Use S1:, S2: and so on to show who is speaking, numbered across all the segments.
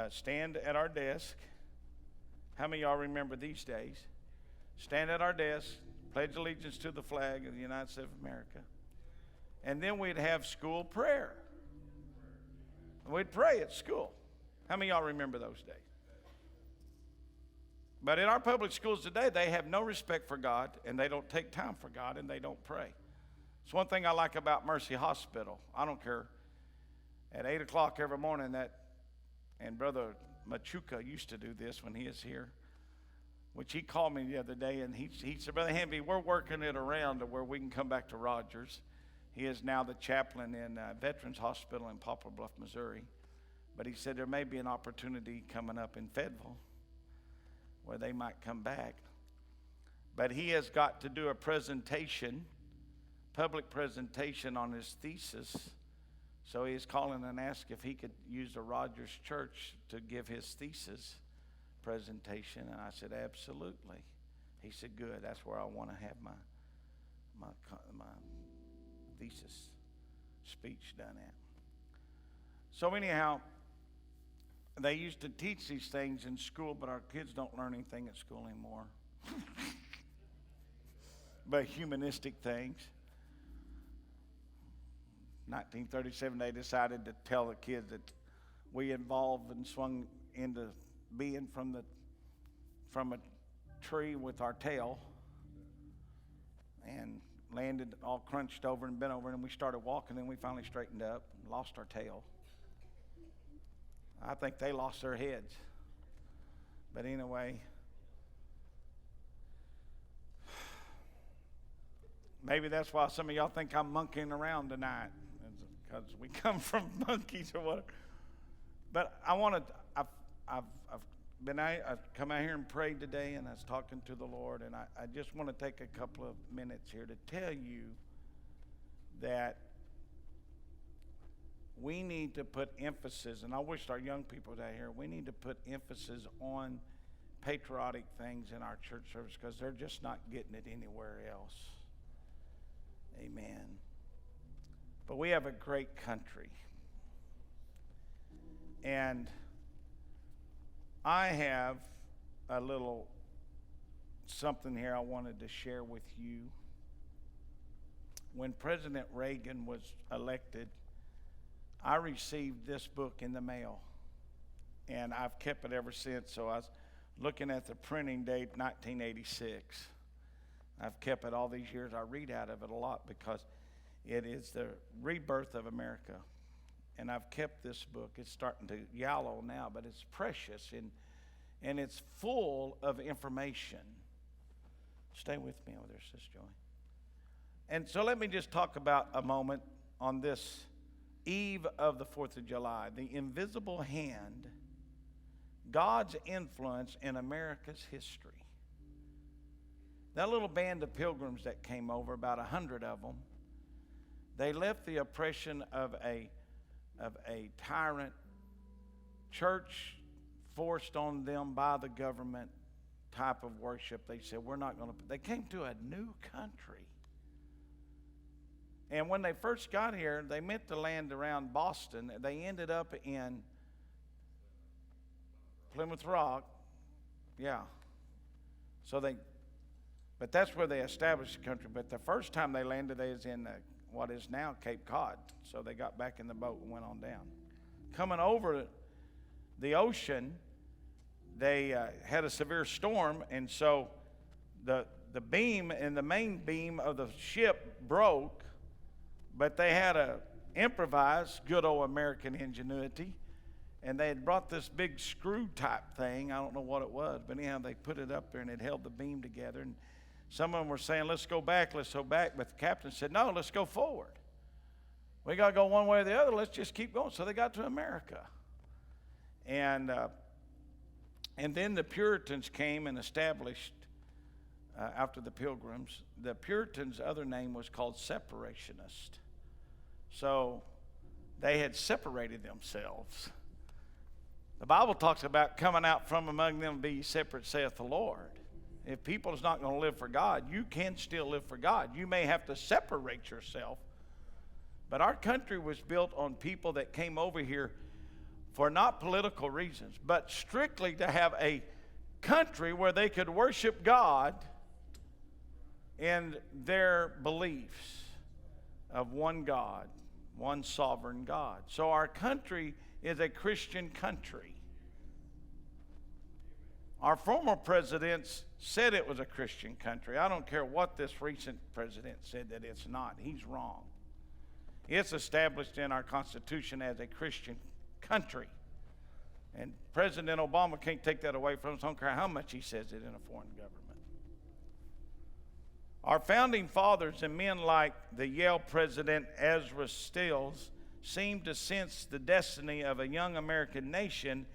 S1: stand at our desk. How many of y'all remember these days? Stand at our desk, pledge allegiance to the flag of the United States of America. And then we'd have school prayer. We'd pray at school. How many of y'all remember those days? But in our public schools today, they have no respect for God, and they don't take time for God, and they don't pray. It's one thing I like about Mercy Hospital. I don't care. At 8 o'clock every morning, and Brother Machuca used to do this when he is here, which he called me the other day, and he said, Brother Hamby, we're working it around to where we can come back to Rogers. He is now the chaplain in Veterans Hospital in Poplar Bluff, Missouri. But he said there may be an opportunity coming up in Fayetteville where they might come back. But he has got to do a presentation, public presentation on his thesis. So he's calling and asked if he could use the Rogers Church to give his thesis presentation. And I said, absolutely. He said, good. That's where I want to have my thesis speech done at. So anyhow, they used to teach these things in school, but our kids don't learn anything at school anymore. But humanistic things. 1937, they decided to tell the kids that we evolved and swung into being from a tree with our tail and landed all crunched over and bent over, and we started walking, and we finally straightened up and lost our tail. I think they lost their heads. But anyway, maybe that's why some of y'all think I'm monkeying around tonight, because we come from monkeys or whatever. But I've come out here and prayed today, and I was talking to the Lord, and I just want to take a couple of minutes here to tell you that we need to put emphasis, and I wish our young people out here, we need to put emphasis on patriotic things in our church service, because they're just not getting it anywhere else. Amen. But we have a great country. And I have a little something here I wanted to share with you. When President Reagan was elected, I received this book in the mail, and I've kept it ever since. So I was looking at the printing date, 1986. I've kept it all these years. I read out of it a lot because it is the rebirth of America. And I've kept this book. It's starting to yellow now, but it's precious, and it's full of information. Stay with me over there, Sister Joy. And so let me just talk about a moment on this eve of the 4th of July. The invisible hand, God's influence in America's history. That little band of pilgrims that came over, about 100 of them, they left the oppression of a tyrant church forced on them by the government type of worship. They said, we're not going to. They came to a new country. And when they first got here, they meant to land around Boston. They ended up in Plymouth Rock. Yeah. But that's where they established the country. But the first time they landed, they was in what is now Cape Cod. So they got back in the boat and went on down. Coming over the ocean, they had a severe storm, and so the beam and the main beam of the ship broke. But they had a improvised, good old American ingenuity, and they had brought this big screw type thing. I don't know what it was, but anyhow, they put it up there, and it held the beam together. And some of them were saying, let's go back. But the captain said, no, let's go forward. We got to go one way or the other. Let's just keep going. So they got to America. And then the Puritans came and established, after the Pilgrims, the Puritans' other name was called Separationists. So they had separated themselves. The Bible talks about coming out from among them, be ye separate, saith the Lord. If people is not going to live for God, you can still live for God. You may have to separate yourself. But our country was built on people that came over here for not political reasons, but strictly to have a country where they could worship God in their beliefs of one God, one sovereign God. So our country is a Christian country. Our former presidents said it was a Christian country. I don't care what this recent president said that it's not. He's wrong. It's established in our Constitution as a Christian country. And President Obama can't take that away from us. I don't care how much he says it in a foreign government. Our founding fathers and men like the Yale president Ezra Stills seemed to sense the destiny of a young American nation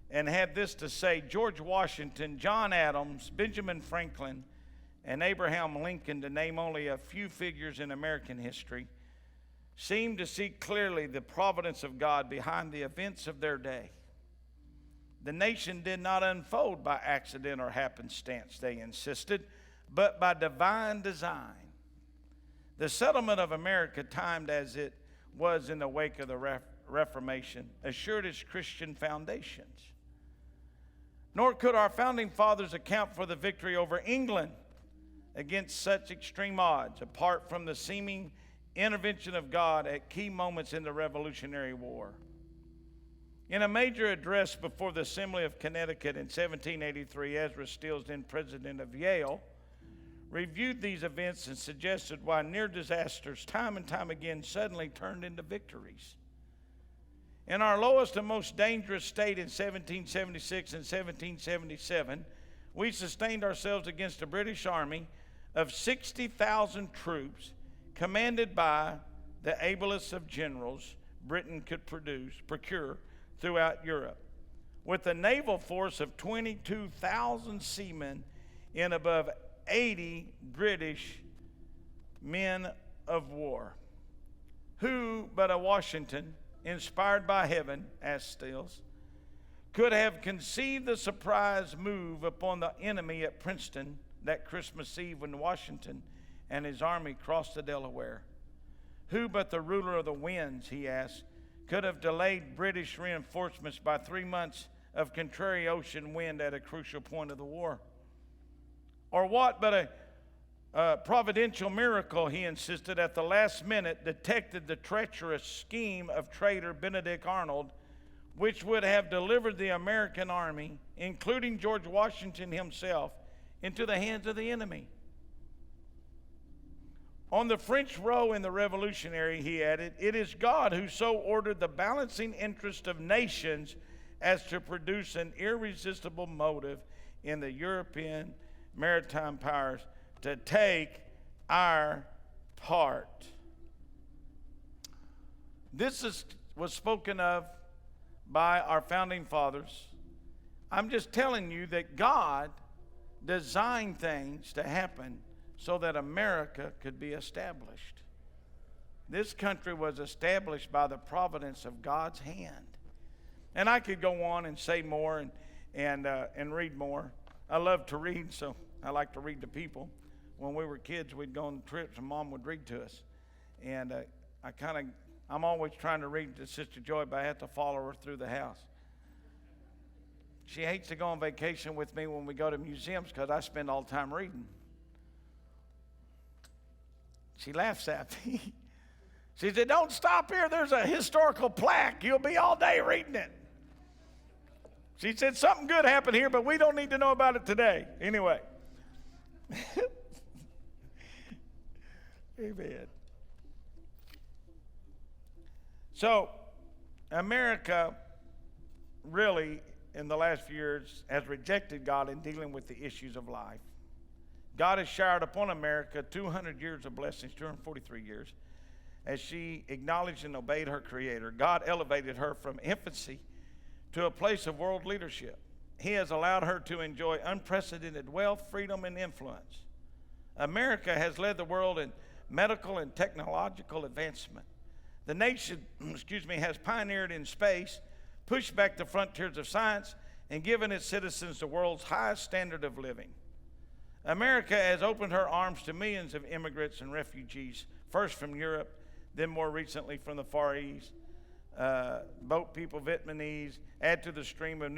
S1: and had this to say: George Washington, John Adams, Benjamin Franklin, and Abraham Lincoln, to name only a few figures in American history, seemed to see clearly the providence of God behind the events of their day. The nation did not unfold by accident or happenstance, they insisted, but by divine design. The settlement of America, timed as it was in the wake of the Reformation, assured its Christian foundations. Nor could our founding fathers account for the victory over England against such extreme odds, apart from the seeming intervention of God at key moments in the Revolutionary War. In a major address before the Assembly of Connecticut in 1783, Ezra Stills, then president of Yale, reviewed these events and suggested why near disasters time and time again suddenly turned into victories. In our lowest and most dangerous state in 1776 and 1777, we sustained ourselves against a British army of 60,000 troops, commanded by the ablest of generals Britain could procure throughout Europe, with a naval force of 22,000 seamen and above 80 British men of war. Who but a Washington, inspired by heaven, asked Stills, could have conceived the surprise move upon the enemy at Princeton that Christmas Eve when Washington and his army crossed the Delaware? Who but the ruler of the winds, he asked, could have delayed British reinforcements by 3 months of contrary ocean wind at a crucial point of the war? Or what but a providential miracle, he insisted, at the last minute detected the treacherous scheme of traitor Benedict Arnold, which would have delivered the American army, including George Washington himself, into the hands of the enemy? On the French row in the Revolutionary, he added, it is God who so ordered the balancing interest of nations as to produce an irresistible motive in the European maritime powers to take our part. This was spoken of by our founding fathers. I'm just telling you that God designed things to happen so that America could be established. This country was established by the providence of God's hand. And I could go on and say more and read more. I love to read, so I like to read to people. When we were kids, we'd go on trips and Mom would read to us. And I'm always trying to read to Sister Joy, but I have to follow her through the house. She hates to go on vacation with me when we go to museums because I spend all the time reading. She laughs at me. She said, don't stop here. There's a historical plaque. You'll be all day reading it. She said, something good happened here, but we don't need to know about it today. Anyway. Amen. So, America really, in the last few years, has rejected God in dealing with the issues of life. God has showered upon America 200 years of blessings, 243 years, as she acknowledged and obeyed her Creator. God elevated her from infancy to a place of world leadership. He has allowed her to enjoy unprecedented wealth, freedom, and influence. America has led the world in medical and technological advancement. The nation, has pioneered in space, pushed back the frontiers of science, and given its citizens the world's highest standard of living. America has opened her arms to millions of immigrants and refugees, first from Europe, then more recently from the Far East. boat people, Vietnamese, add to the stream of new